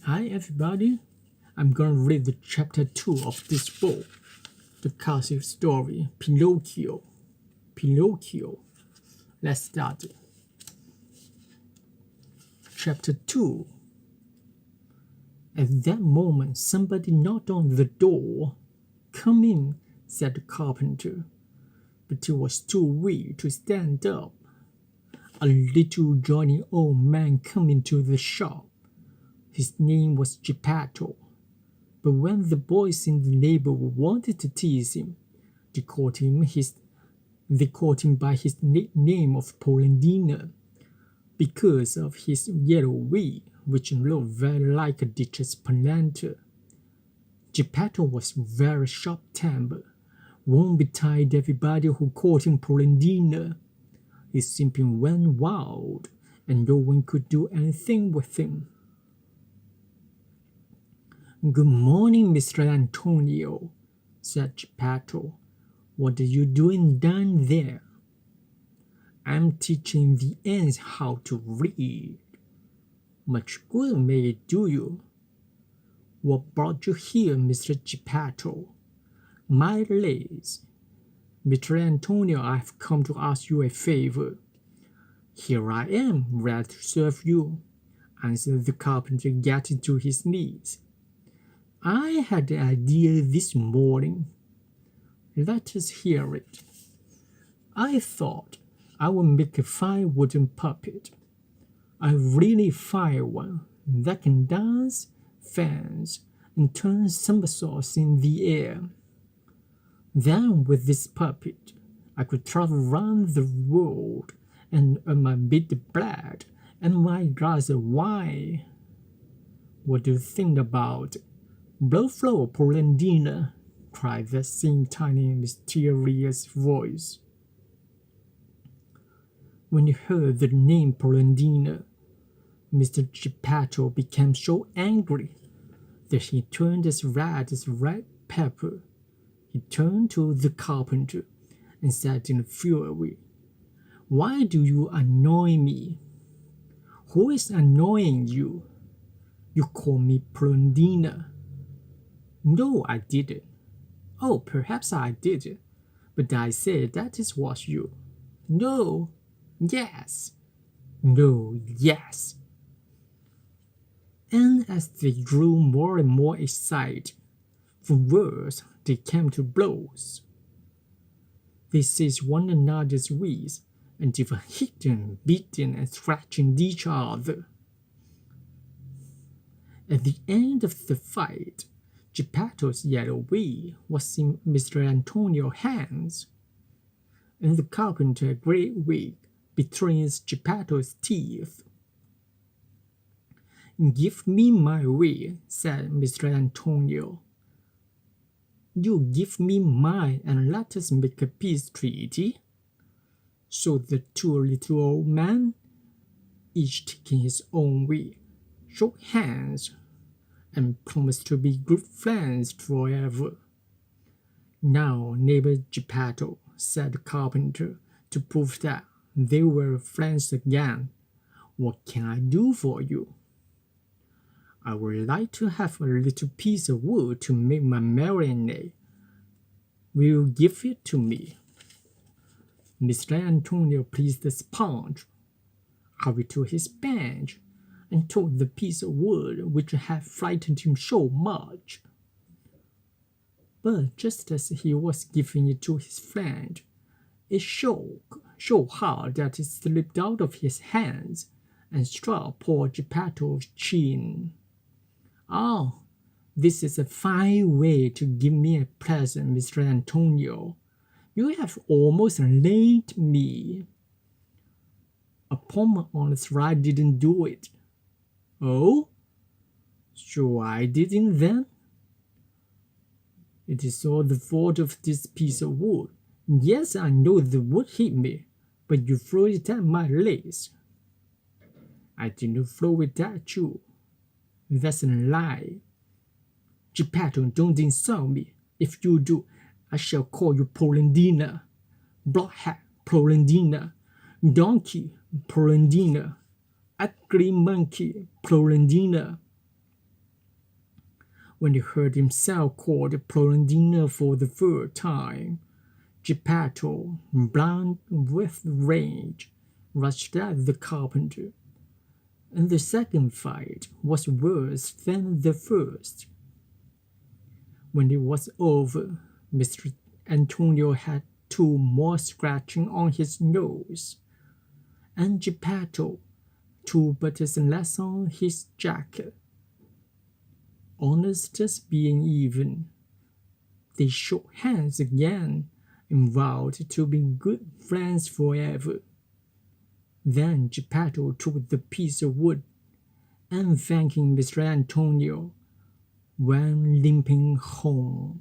Hi everybody, I'm gonna read the chapter 2 of this book, the classic story, Pinocchio. Pinocchio. Let's start. Chapter 2. At that moment, somebody knocked on the door. Come in, said the carpenter, but he was too weak to stand up. A little johnny old man came into the shop. His name was Geppetto. But when the boys in the neighborhood wanted to tease him, they called him by his nickname of Polendina, because of his yellow wig, which looked very like a ditcher's polenta. Geppetto was very sharp-tempered. One betide everybody who called him Polendina. He simply went wild, and no one could do anything with him. Good morning, Mr. Antonio, said Geppetto. What are you doing down there? I'm teaching the ants how to read. Much good may it do you. What brought you here, Mr. Geppetto? My lace. Mr. Antonio, I've come to ask you a favor. Here I am, ready to serve you, answered the carpenter, getting to his knees. I had the idea this morning. Let us hear it. I thought I would make a fine wooden puppet. A really fine one that can dance, fence, and turn somersaults in the air. Then with this puppet, I could travel round the world and earn my bit of bread and my glass of wine. What do you think about it? Blow flow, Polendina, cried that same tiny, mysterious voice. When he heard the name Polendina, Mr. Geppetto became so angry that he turned as red pepper. He turned to the carpenter and said in a fury, Why do you annoy me? Who is annoying you? You call me Polendina. No, I didn't. Oh, perhaps I did, but I said that it was you. No, yes. No, yes. And as they grew more and more excited, from words they came to blows. They seized one another's wigs, and they were hitting, beating, and scratching each other. At the end of the fight, Geppetto's yellow wig was in Mr. Antonio's hands, and the carpenter's great wig between Geppetto's teeth. Give me my wig, said Mr. Antonio. You give me mine, and let us make a peace treaty. So the two little old men, each taking his own wig, shook hands and promised to be good friends forever. Now, neighbor Geppetto, said the carpenter, to prove that they were friends again, what can I do for you? I would like to have a little piece of wood to make my marionette. Will you give it to me? Mr. Antonio placed the sponge, hurried to his bench, and took the piece of wood which had frightened him so much. But just as he was giving it to his friend, it shook so hard that it slipped out of his hands and struck poor Geppetto's chin. Oh, this is a fine way to give me a present, Mr. Antonio. You have almost lamed me. Upon my honest I didn't do it. Oh? So I didn't then? It is all the fault of this piece of wood. Yes, I know the wood hit me, but you threw it at my lace. I didn't throw it at you. That's a lie. Geppetto, don't insult me. If you do, I shall call you Polendina. Blockhead Polendina. Donkey Polendina. Ugly monkey Polendina. When he heard himself called Polendina for the third time, Geppetto, blind with rage, rushed at the carpenter, and the second fight was worse than the first. When it was over, Mr. Antonio had two more scratching on his nose, and Geppetto two buttons less on his jacket. Honest as being even, they shook hands again and vowed to be good friends forever. Then Geppetto took the piece of wood, and thanking Mr. Antonio, went limping home.